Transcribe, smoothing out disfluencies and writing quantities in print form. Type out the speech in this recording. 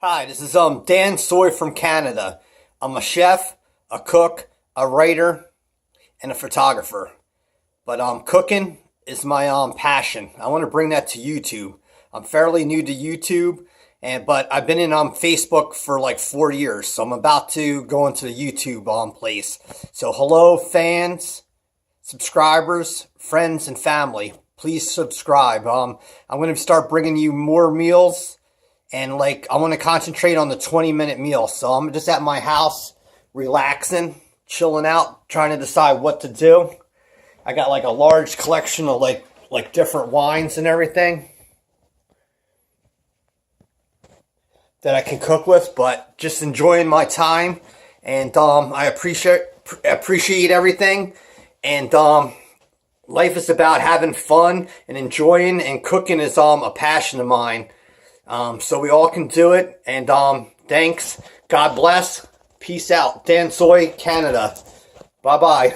Hi, this is Dansoy from Canada. I'm a chef, a cook, a writer, and a photographer. But cooking is my passion. I want to bring that to YouTube. I'm fairly new to YouTube, but I've been in Facebook for like 4 years, so I'm about to go into the YouTube place. So hello fans, subscribers, friends, and family. Please subscribe. I'm going to start bringing you more meals. And I want to concentrate on the 20-minute meal. So I'm just at my house, relaxing, chilling out, trying to decide what to do. I got a large collection of like different wines and everything that I can cook with, but just enjoying my time. And I appreciate everything. And life is about having fun and enjoying, and cooking is a passion of mine. So we all can do it. And thanks. God bless. Peace out. Dansoy Canada. Bye-bye.